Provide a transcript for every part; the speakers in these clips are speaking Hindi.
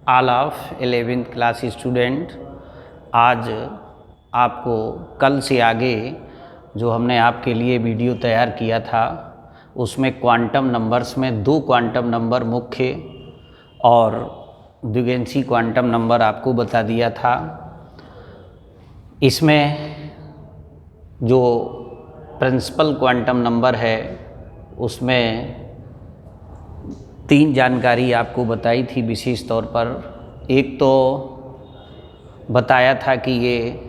All of 11th class student. आज आपको कल से आगे जो हमने आपके लिए वीडियो तैयार किया था उसमें क्वांटम नंबर्स में 2 क्वांटम नंबर मुख्य और द्विगुणित क्वांटम नंबर आपको बता दिया था। इसमें जो प्रिंसिपल क्वांटम नंबर है उसमें 3 जानकारी आपको बताई थी विशेष तौर पर। एक तो बताया था कि ये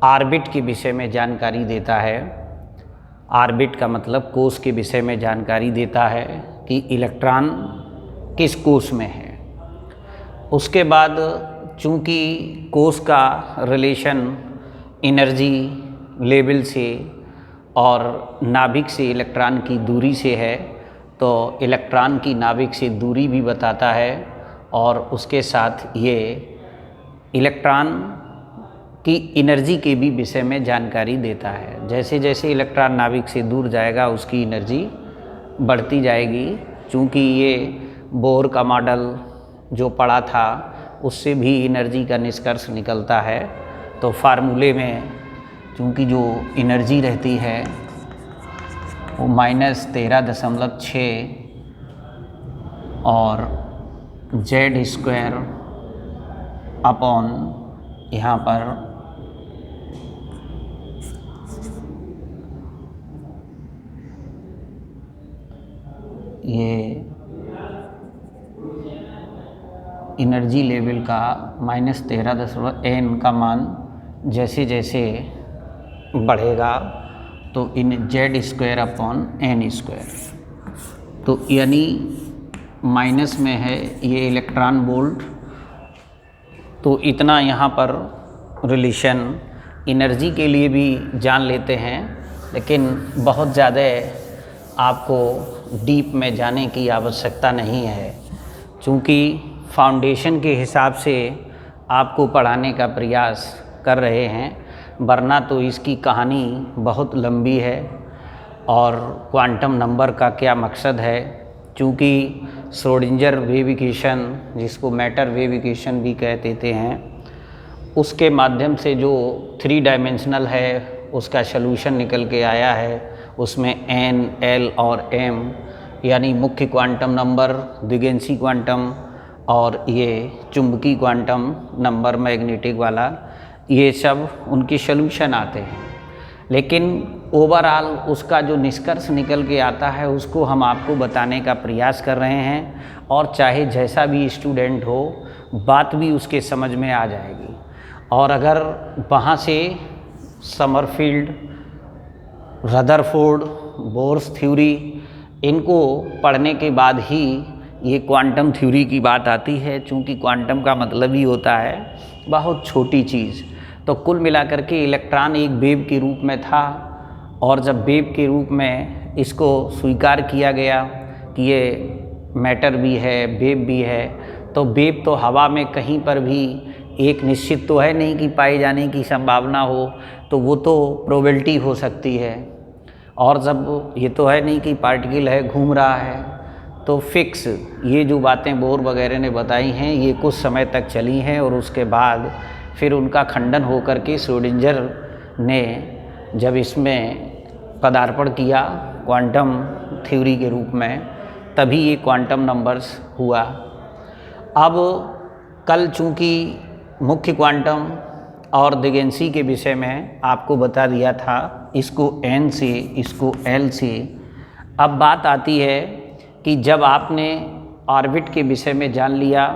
ऑर्बिट के विषय में जानकारी देता है। ऑर्बिट का मतलब कोश के विषय में जानकारी देता है कि इलेक्ट्रॉन किस कोश में है। उसके बाद चूँकि कोश का रिलेशन एनर्जी लेवल से और नाभिक से इलेक्ट्रॉन की दूरी से है, तो इलेक्ट्रॉन की नाभिक से दूरी भी बताता है और उसके साथ ये इलेक्ट्रॉन की एनर्जी के भी विषय में जानकारी देता है। जैसे जैसे इलेक्ट्रॉन नाभिक से दूर जाएगा उसकी एनर्जी बढ़ती जाएगी। चूँकि ये बोर का मॉडल जो पढ़ा था उससे भी एनर्जी का निष्कर्ष निकलता है। तो फार्मूले में चूँकि जो एनर्जी रहती है वो -13.6 और Z² अपॉन यहाँ पर ये एनर्जी लेवल का -13.n का मान जैसे जैसे बढ़ेगा तो इन Z² अपॉन n²। तो यानी माइनस में है ये इलेक्ट्रॉन वोल्ट, तो इतना यहाँ पर रिलेशन एनर्जी के लिए भी जान लेते हैं। लेकिन बहुत ज़्यादा आपको डीप में जाने की आवश्यकता नहीं है, क्योंकि फाउंडेशन के हिसाब से आपको पढ़ाने का प्रयास कर रहे हैं, वरना तो इसकी कहानी बहुत लंबी है। और क्वांटम नंबर का क्या मकसद है, चूँकि श्रोडिंगर वेव इक्वेशन जिसको मैटर वेव इक्वेशन भी कह देते हैं, उसके माध्यम से जो 3 डायमेंशनल है उसका सलूशन निकल के आया है। उसमें n, l और m यानी मुख्य क्वांटम नंबर, द्विगुणित क्वांटम और ये चुंबकीय क्वांटम नंबर मैग्नेटिक वाला, ये सब उनके सलूशन आते हैं। लेकिन ओवरऑल उसका जो निष्कर्ष निकल के आता है उसको हम आपको बताने का प्रयास कर रहे हैं। और चाहे जैसा भी स्टूडेंट हो बात भी उसके समझ में आ जाएगी। और अगर वहाँ से समरफील्ड, रदरफोर्ड, बोर्स थ्योरी इनको पढ़ने के बाद ही ये क्वांटम थ्योरी की बात आती है। चूँकि क्वांटम का मतलब ही होता है बहुत छोटी चीज़। तो कुल मिलाकर के इलेक्ट्रॉन एक वेव के रूप में था, और जब वेव के रूप में इसको स्वीकार किया गया कि ये मैटर भी है, वेव भी है, तो वेव तो हवा में कहीं पर भी एक निश्चित तो है नहीं कि पाए जाने की संभावना हो, तो वो तो प्रोबेबिलिटी हो सकती है। और जब ये तो है नहीं कि पार्टिकल है घूम रहा है, तो फिक्स ये जो बातें बोर वगैरह ने बताई हैं ये कुछ समय तक चली हैं, और उसके बाद फिर उनका खंडन होकर के श्रोडिंगर ने जब इसमें पदार्पण किया क्वांटम थ्योरी के रूप में, तभी ये क्वांटम नंबर्स हुआ। अब कल चूँकि मुख्य क्वांटम और द्विगुणित के विषय में आपको बता दिया था, इसको n से, इसको l से। अब बात आती है कि जब आपने ऑर्बिट के विषय में जान लिया,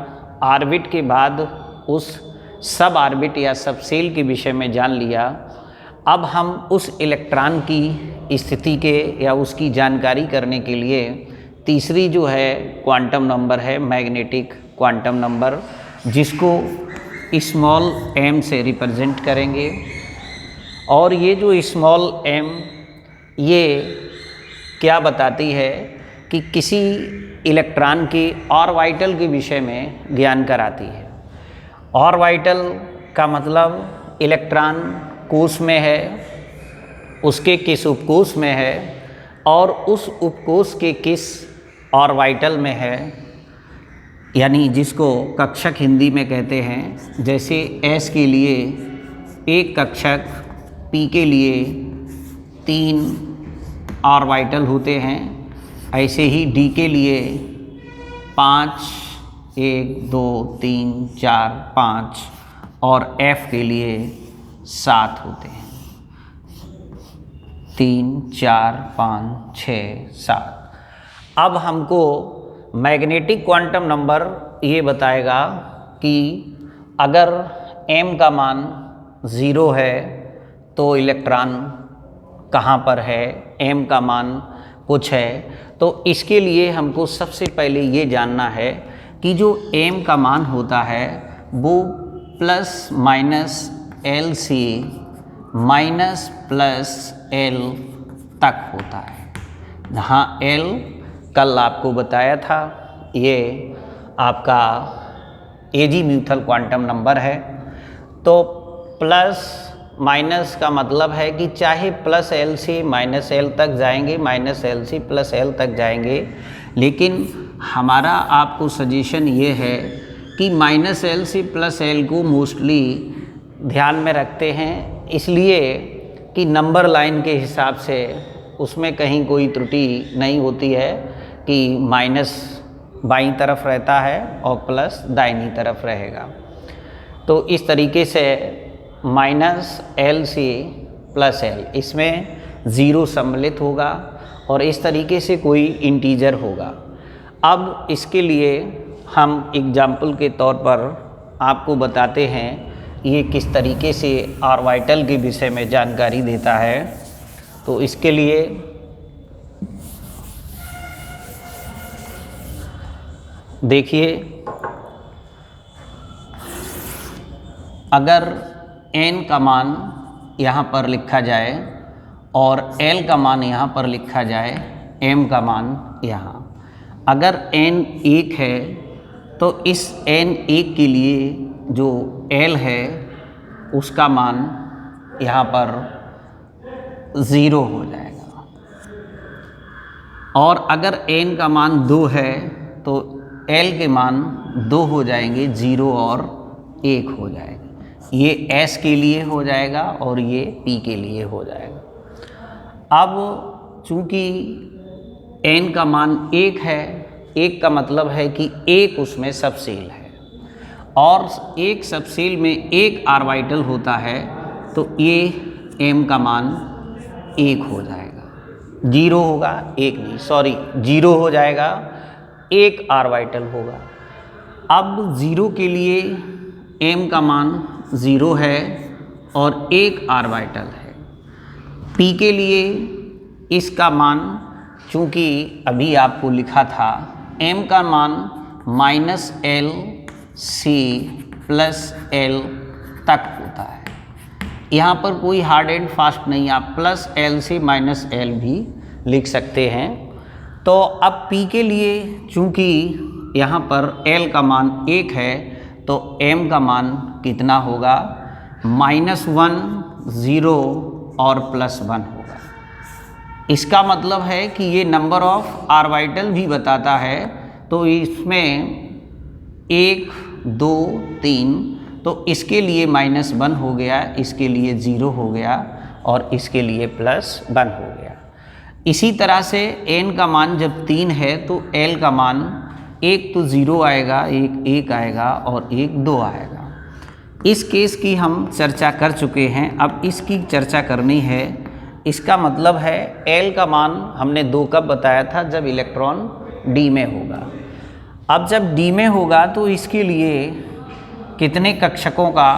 ऑर्बिट के बाद उस सब ऑर्बिट या सब सेल के विषय में जान लिया, अब हम उस इलेक्ट्रॉन की स्थिति के या उसकी जानकारी करने के लिए तीसरी जो है क्वांटम नंबर है मैग्नेटिक क्वांटम नंबर, जिसको स्मॉल m से रिप्रेजेंट करेंगे। और ये जो स्मॉल m ये क्या बताती है कि किसी इलेक्ट्रॉन के ऑर्बिटल के विषय में ज्ञान कराती है। ऑर्बिटल का मतलब इलेक्ट्रॉन कोश में है, उसके किस उपकोश में है और उस उपकोश के किस ऑर्बिटल में है, यानी जिसको कक्षक हिंदी में कहते हैं। जैसे S के लिए एक कक्षक, P के लिए 3 ऑर्बिटल होते हैं, ऐसे ही D के लिए 5, 1 2 3 4 5 और F के लिए 7 होते हैं, 3 4 5 6 7। अब हमको मैग्नेटिक क्वांटम नंबर ये बताएगा कि अगर m का मान 0 है तो इलेक्ट्रॉन कहाँ पर है, m का मान कुछ है। तो इसके लिए हमको सबसे पहले ये जानना है कि जो m का मान होता है वो प्लस माइनस L से माइनस प्लस L तक होता है। जहाँ L कल आपको बताया था, ये आपका एजीम्यूथल क्वांटम नंबर है। तो प्लस माइनस का मतलब है कि चाहे प्लस L से माइनस L तक जाएंगे, माइनस L से प्लस L तक जाएंगे, लेकिन हमारा आपको सजेशन ये है कि माइनस L से प्लस L को मोस्टली ध्यान में रखते हैं, इसलिए कि नंबर लाइन के हिसाब से उसमें कहीं कोई त्रुटि नहीं होती है कि माइनस बाईं तरफ रहता है और प्लस दाहिनी तरफ रहेगा। तो इस तरीके से माइनस L से प्लस L, इसमें 0 सम्मिलित होगा और इस तरीके से कोई इंटीजर होगा। अब इसके लिए हम एग्जाम्पल के तौर पर आपको बताते हैं ये किस तरीके से ऑर्बिटल के विषय में जानकारी देता है। तो इसके लिए देखिए, अगर n का मान यहाँ पर लिखा जाए और L का मान यहाँ पर लिखा जाए, m का मान यहाँ, अगर n 1 है तो इस n 1 के लिए जो L है उसका मान यहाँ पर 0 हो जाएगा। और अगर n का मान 2 है तो L के मान 2 हो जाएंगे, 0 और 1 हो जाएगा। ये S के लिए हो जाएगा और ये P के लिए हो जाएगा। अब चूँकि n का मान 1 है, 1 का मतलब है कि 1 उसमें सबसेल है और एक सबसेल में एक ऑर्बिटल होता है, तो ये m का मान 1 हो जाएगा। 0 होगा, 1 नहीं, सॉरी 0 हो जाएगा, एक ऑर्बिटल होगा। अब 0 के लिए m का मान 0 है और एक ऑर्बिटल है। p के लिए इसका मान, चूँकि अभी आपको लिखा था m का मान माइनस L से प्लस L तक होता है। यहाँ पर कोई हार्ड एंड फास्ट नहीं, आप प्लस L से माइनस L भी लिख सकते हैं। तो अब P के लिए चूँकि यहाँ पर L का मान 1 है तो m का मान कितना होगा, -1 0 और +1 होगा। इसका मतलब है कि ये नंबर ऑफ ऑर्बिटल भी बताता है। तो इसमें 1 2 3, तो इसके लिए -1 हो गया, इसके लिए 0 हो गया और इसके लिए +1 हो गया। इसी तरह से n का मान जब 3 है तो L का मान एक तो 0 आएगा, एक 1 आएगा और एक 2 आएगा। इस केस की हम चर्चा कर चुके हैं, अब इसकी चर्चा करनी है। इसका मतलब है L का मान हमने 2 कब बताया था, जब इलेक्ट्रॉन D में होगा। अब जब D में होगा तो इसके लिए कितने कक्षकों का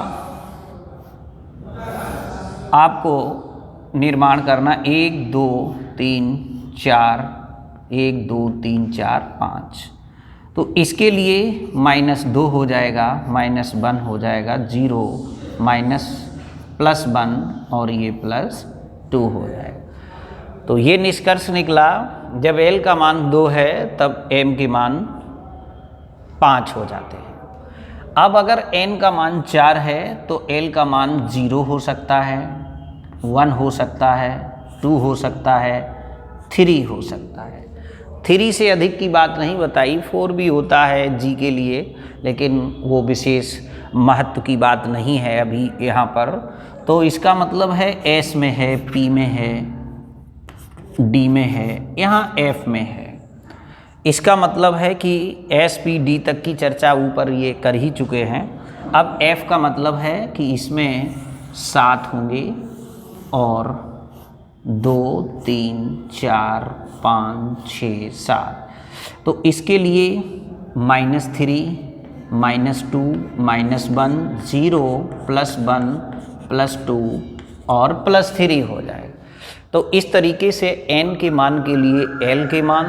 आपको निर्माण करना, 1 2 3 4, 1 2 3 4 5। तो इसके लिए -2 हो जाएगा, -1 हो जाएगा, 0 +1 और ये +2 हो जाएगा। तो ये निष्कर्ष निकला, जब L का मान 2 है तब m के मान 5 हो जाते हैं। अब अगर n का मान 4 है तो L का मान 0 हो सकता है, 1 हो सकता है, 2 हो सकता है, 3 हो सकता है। 3 से अधिक की बात नहीं बताई, 4 भी होता है जी के लिए, लेकिन वो विशेष महत्व की बात नहीं है अभी यहाँ पर। तो इसका मतलब है एस में है, पी में है, डी में है, यहाँ एफ में है। इसका मतलब है कि एस पी डी तक की चर्चा ऊपर ये कर ही चुके हैं। अब एफ का मतलब है कि इसमें 7 होंगे और 2 3 4 5 6 7। तो इसके लिए -3 -2 -1 0 +1 +2 और +3 हो जाएगा। तो इस तरीके से n के मान के लिए l के मान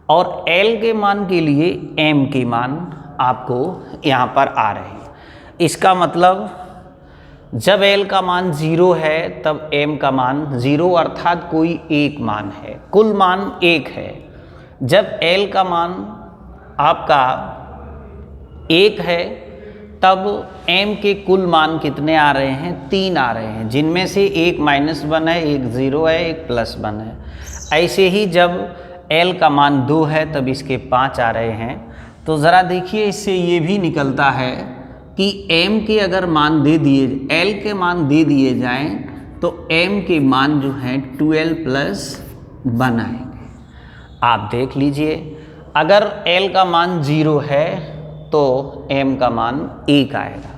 और l के मान के लिए m के मान आपको यहाँ पर आ रहे हैं। इसका मतलब जब l का मान 0 है तब m का मान 0, अर्थात कोई एक मान है, कुल मान 1 है। जब l का मान आपका 1 है तब m के कुल मान कितने आ रहे हैं? 3 आ रहे हैं, जिनमें से एक -1 है, एक 0 है, एक +1 है। ऐसे ही जब l का मान 2 है तब इसके 5 आ रहे हैं। तो ज़रा देखिए, इससे ये भी निकलता है कि m के अगर मान दे दिए, l के मान दे दिए जाएं तो m के मान जो हैं 12 + 1 आएंगे। आप देख लीजिए, अगर l का मान 0 है तो m का मान 1 आएगा।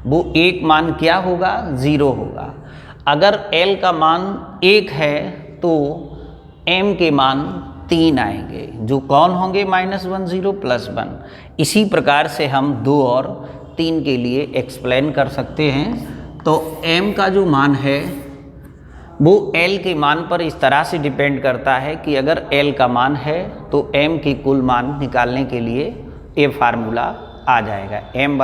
वो एक मान क्या होगा? 0 होगा। अगर l का मान 1 है तो m के मान 3 आएंगे, जो कौन होंगे? -1 0 +1। इसी प्रकार से हम 2 और 3 के लिए एक्सप्लेन कर सकते हैं। तो m का जो मान है वो l के मान पर इस तरह से डिपेंड करता है कि अगर l का मान है तो m के कुल मान निकालने के लिए ये फार्मूला आ जाएगा, m =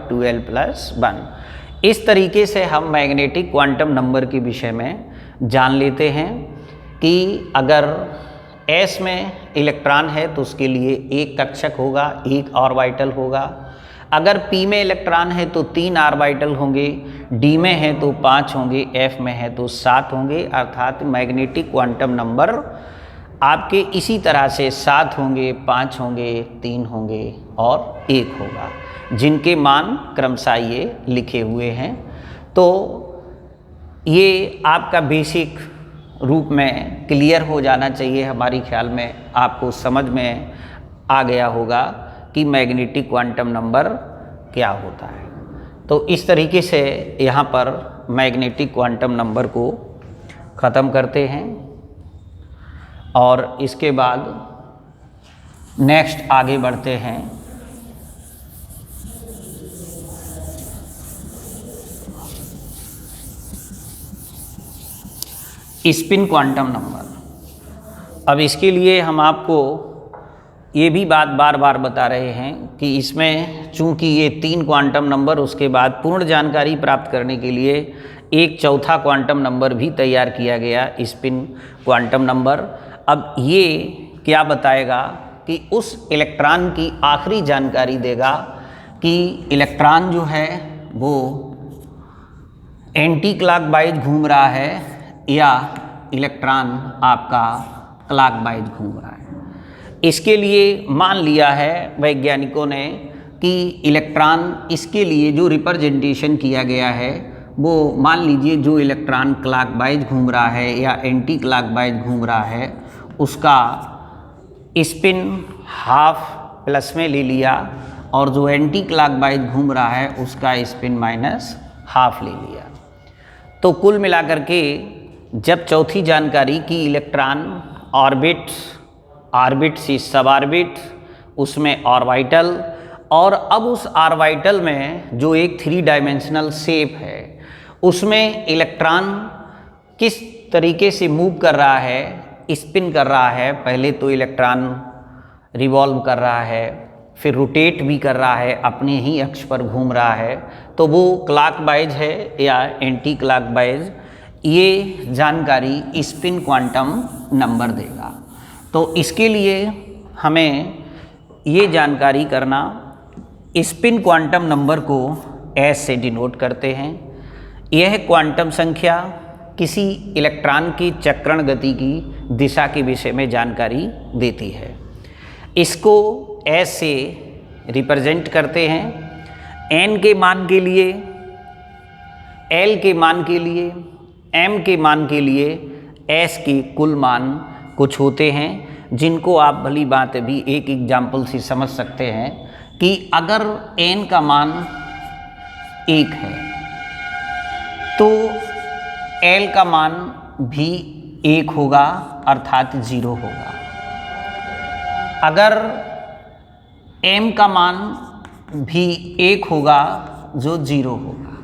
12 + 1। इस तरीके से हम मैग्नेटिक क्वांटम नंबर के विषय में जान लेते हैं कि अगर s में इलेक्ट्रॉन है तो उसके लिए एक कक्षक होगा, एक ऑर्बिटल होगा। अगर p में इलेक्ट्रॉन है तो 3 ऑर्बिटल होंगे, d में है तो 5 होंगे, f में है तो 7 होंगे। अर्थात मैग्नेटिक क्वांटम नंबर आपके इसी तरह से 7 होंगे, 5 होंगे, 3 होंगे और 1 होगा, जिनके मान क्रमशः ये लिखे हुए हैं। तो ये आपका बेसिक रूप में क्लियर हो जाना चाहिए। हमारी ख्याल में आपको समझ में आ गया होगा कि मैग्नेटिक क्वांटम नंबर क्या होता है। तो इस तरीके से यहाँ पर मैग्नेटिक क्वांटम नंबर को ख़त्म करते हैं और इसके बाद नेक्स्ट आगे बढ़ते हैं। Spin quantum number. अब इसके लिए हम आपको ये भी बात बार बार बता रहे हैं कि इसमें चूंकि ये 3 क्वांटम नंबर, उसके बाद पूर्ण जानकारी प्राप्त करने के लिए एक चौथा क्वांटम नंबर भी तैयार किया गया, स्पिन क्वांटम नंबर। अब ये क्या बताएगा कि उस इलेक्ट्रॉन की आखिरी जानकारी देगा कि इलेक्ट्रॉन जो है वो एंटी क्लॉकवाइज घूम रहा है या इलेक्ट्रॉन आपका क्लॉकवाइज घूम रहा है। इसके लिए मान लिया है वैज्ञानिकों ने कि इलेक्ट्रॉन, इसके लिए जो रिप्रेजेंटेशन किया गया है वो मान लीजिए जो इलेक्ट्रॉन क्लॉकवाइज घूम रहा है या एंटी क्लॉकवाइज घूम रहा है उसका स्पिन हाफ प्लस में ले लिया और जो एंटी क्लॉकवाइज घूम रहा है उसका स्पिन माइनस हाफ ले लिया। तो कुल मिलाकर के जब चौथी जानकारी की इलेक्ट्रॉन ऑर्बिट से सब ऑर्बिट, उसमें ऑर्बिटल, और अब उस ऑर्बिटल में जो एक 3 डायमेंशनल शेप है उसमें इलेक्ट्रॉन किस तरीके से मूव कर रहा है, स्पिन कर रहा है। पहले तो इलेक्ट्रॉन रिवॉल्व कर रहा है, फिर रोटेट भी कर रहा है, अपने ही अक्ष पर घूम रहा है। तो वो क्लॉकवाइज है या एंटी क्लॉकवाइज, ये जानकारी स्पिन क्वांटम नंबर देगा। तो इसके लिए हमें ये जानकारी करना, स्पिन क्वांटम नंबर को S से डिनोट करते हैं। यह क्वांटम संख्या किसी इलेक्ट्रॉन की चक्रण गति की दिशा के विषय में जानकारी देती है। इसको S से रिप्रेजेंट करते हैं। N के मान के लिए, L के मान के लिए, M के मान के लिए S के कुल मान कुछ होते हैं, जिनको आप भली बात अभी एक एग्जाम्पल से समझ सकते हैं कि अगर N का मान 1 है तो L का मान भी 1 होगा, अर्थात 0 होगा। अगर M का मान भी 1 होगा जो 0 होगा,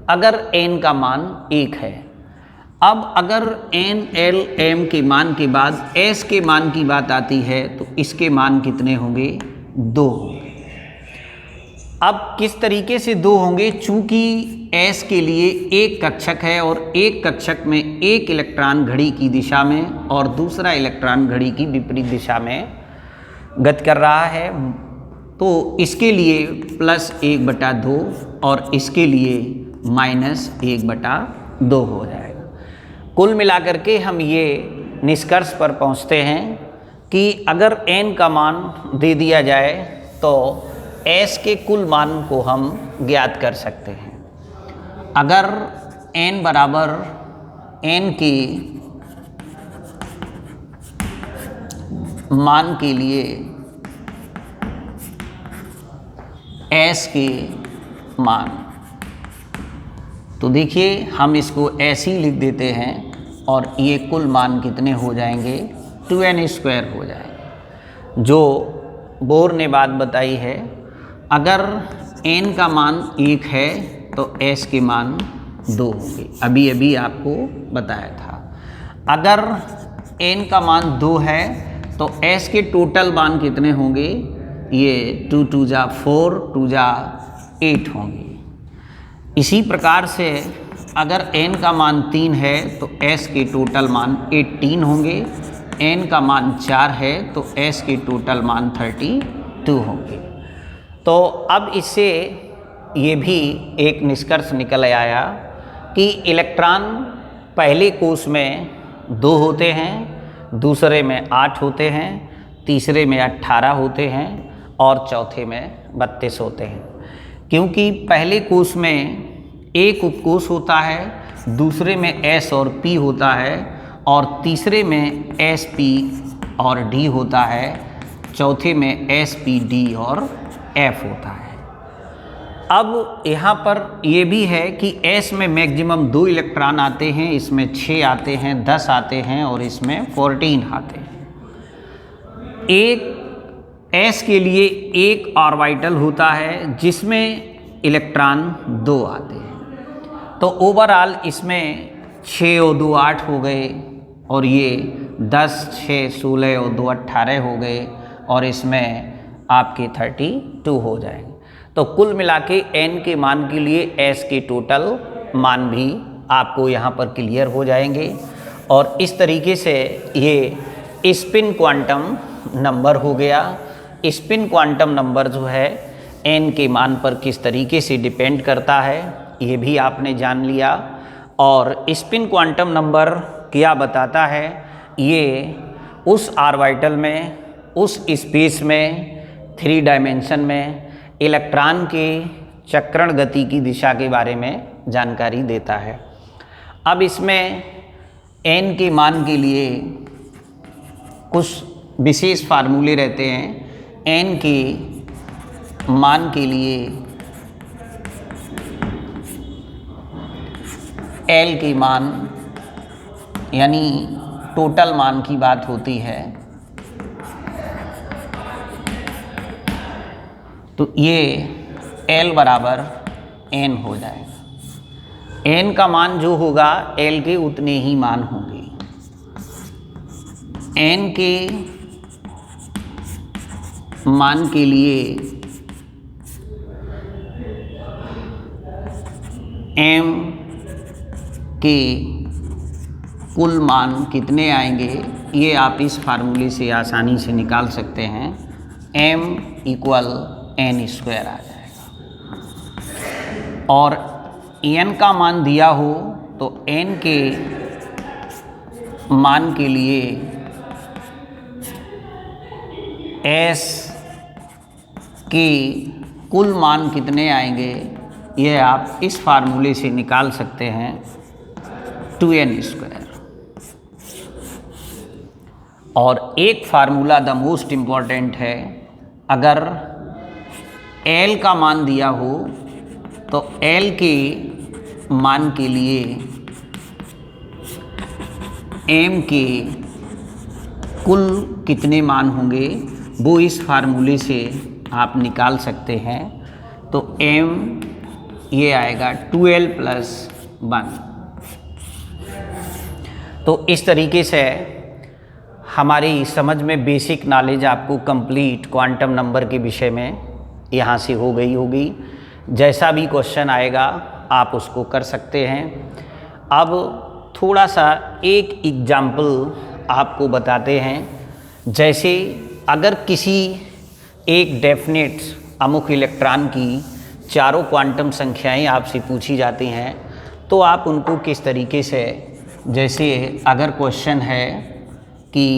अगर N का मान 1 है। अब अगर N, L, M के मान के बाद S के मान की बात आती है तो इसके मान कितने होंगे? 2 होंगे। अब किस तरीके से 2 होंगे? चूंकि S के लिए एक कक्षक है और एक कक्षक में एक इलेक्ट्रॉन घड़ी की दिशा में और दूसरा इलेक्ट्रॉन घड़ी की विपरीत दिशा में गति कर रहा है, तो इसके लिए +1/2 और इसके लिए -1/2 हो जाएगा। कुल मिलाकर के हम ये निष्कर्ष पर पहुंचते हैं कि अगर n का मान दे दिया जाए तो S के कुल मान को हम ज्ञात कर सकते हैं। अगर n बराबर n के मान के लिए S के मान, तो देखिए हम इसको ऐसे ही लिख देते हैं और ये कुल मान कितने हो जाएंगे? 2n² हो जाएंगे। जो बोर ने बात बताई है, अगर n का मान 1 है तो S के मान 2 होंगे, अभी अभी आपको बताया था। अगर n का मान 2 है तो S के टोटल मान कितने होंगे? ये 2 2 जा 4, 2 जा 8 होंगे। इसी प्रकार से अगर n का मान 3 है तो S के टोटल मान 18 होंगे, n का मान 4 है तो S के टोटल मान 32 होंगे। तो अब इससे ये भी एक निष्कर्ष निकल आया कि इलेक्ट्रॉन पहले कोष में 2 होते हैं, दूसरे में 8 होते हैं, तीसरे में 18 होते हैं और चौथे में 32 होते हैं। क्योंकि पहले कोष में एक उपकोष होता है, दूसरे में S और P होता है और तीसरे में S, P और D होता है, चौथे में S, P, D और F होता है। अब यहाँ पर ये भी है कि S में मैक्सिमम 2 इलेक्ट्रॉन आते हैं, इसमें 6 आते हैं, 10 आते हैं और इसमें 14 आते हैं। एक S के लिए एक ऑर्बिटल होता है जिसमें इलेक्ट्रॉन 2 आते हैं, तो ओवरऑल इसमें 6 और 2 8 हो गए और ये 10, 6, 16 और 2 18 हो गए और इसमें आपके 32 हो जाएंगे। तो कुल मिला के n के मान के लिए S के टोटल मान भी आपको यहाँ पर क्लियर हो जाएंगे। और इस तरीके से ये स्पिन क्वांटम नंबर हो गया। स्पिन क्वांटम नंबर जो है n के मान पर किस तरीके से डिपेंड करता है ये भी आपने जान लिया। और स्पिन क्वांटम नंबर क्या बताता है? ये उस ऑर्बिटल में, उस स्पेस में, 3 डायमेंशन में इलेक्ट्रॉन के चक्रण गति की दिशा के बारे में जानकारी देता है। अब इसमें n के मान के लिए कुछ विशेष फार्मूले रहते हैं। n के मान के लिए L के मान यानी टोटल मान की बात होती है, तो ये L बराबर n हो जाएगा। n का मान जो होगा L के उतने ही मान होंगे। n के मान के लिए m के कुल मान कितने आएंगे ये आप इस फार्मूले से आसानी से निकाल सकते हैं। m = n² आ जाएगा। और n का मान दिया हो तो n के मान के लिए s के कुल मान कितने आएंगे, यह आप इस फार्मूले से निकाल सकते हैं 2n²। और एक फार्मूला द मोस्ट इम्पॉर्टेंट है, अगर L का मान दिया हो तो L के मान के लिए M के कुल कितने मान होंगे वो इस फार्मूले से आप निकाल सकते हैं। तो M ये आएगा 2L + 1। तो इस तरीके से हमारी समझ में बेसिक नॉलेज आपको कंप्लीट क्वांटम नंबर के विषय में यहाँ से हो गई होगी। जैसा भी क्वेश्चन आएगा आप उसको कर सकते हैं। अब थोड़ा सा एक एग्जाम्पल आपको बताते हैं। जैसे अगर किसी एक डेफिनेट अमुक इलेक्ट्रॉन की चारों क्वांटम संख्याएं आपसे पूछी जाती हैं तो आप उनको किस तरीके से, जैसे अगर क्वेश्चन है कि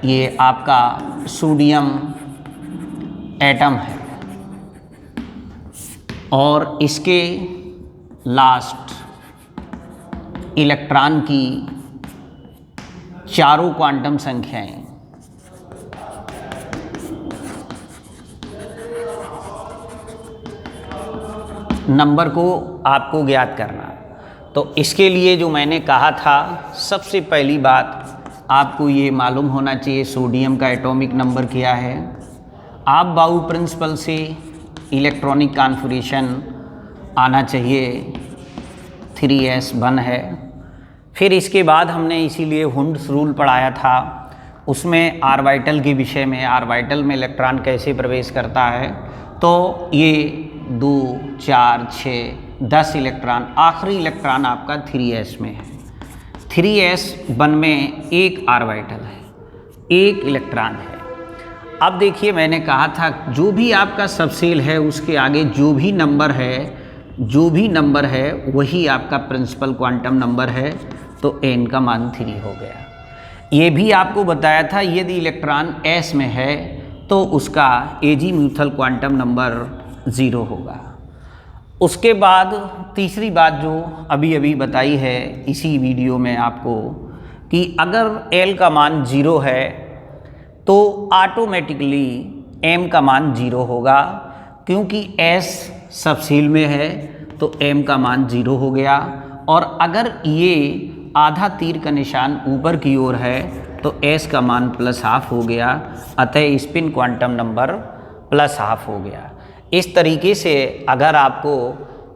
ये आपका सोडियम एटम है और इसके लास्ट इलेक्ट्रॉन की चारों क्वांटम संख्याएं, नंबर को आपको ज्ञात करना। तो इसके लिए जो मैंने कहा था, सबसे पहली बात आपको ये मालूम होना चाहिए सोडियम का एटॉमिक नंबर क्या है। आप बाउ प्रिंसिपल से इलेक्ट्रॉनिक कॉन्फ़िगरेशन आना चाहिए, 3s1 है। फिर इसके बाद हमने इसीलिए हुंड्स रूल पढ़ाया था, उसमें ऑर्बिटल के विषय में, ऑर्बिटल में इलेक्ट्रॉन कैसे प्रवेश करता है। तो ये 2, 4, 6, 10 इलेक्ट्रॉन, आखिरी इलेक्ट्रॉन आपका 3s में है। 3s1 में एक ऑर्बिटल है, एक इलेक्ट्रॉन है। अब देखिए मैंने कहा था जो भी आपका सबसेल है उसके आगे जो भी नंबर है वही आपका प्रिंसिपल क्वांटम नंबर है। तो n का मान 3 हो गया। ये भी आपको बताया था यदि इलेक्ट्रॉन s में है तो उसका एजीम्यूथल क्वांटम नंबर 0 होगा। उसके बाद तीसरी बात जो अभी अभी बताई है इसी वीडियो में आपको, कि अगर L का मान 0 है तो ऑटोमेटिकली M का मान 0 होगा, क्योंकि S सबसेल में है तो M का मान 0 हो गया। और अगर ये आधा तीर का निशान ऊपर की ओर है तो S का मान +½ हो गया, अतः स्पिन क्वांटम नंबर +½ हो गया। इस तरीके से अगर आपको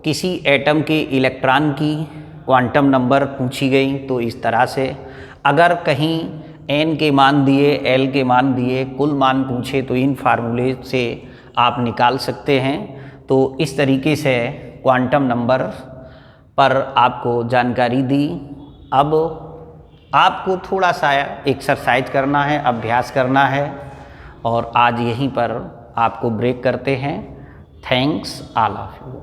किसी एटम के इलेक्ट्रॉन की क्वांटम नंबर पूछी गई तो इस तरह से, अगर कहीं n के मान दिए, l के मान दिए, कुल मान पूछे तो इन फार्मूले से आप निकाल सकते हैं। तो इस तरीके से क्वांटम नंबर पर आपको जानकारी दी। अब आपको थोड़ा सा एक्सरसाइज करना है, अभ्यास करना है, और आज यहीं पर आपको ब्रेक करते हैं। Thanks all of you.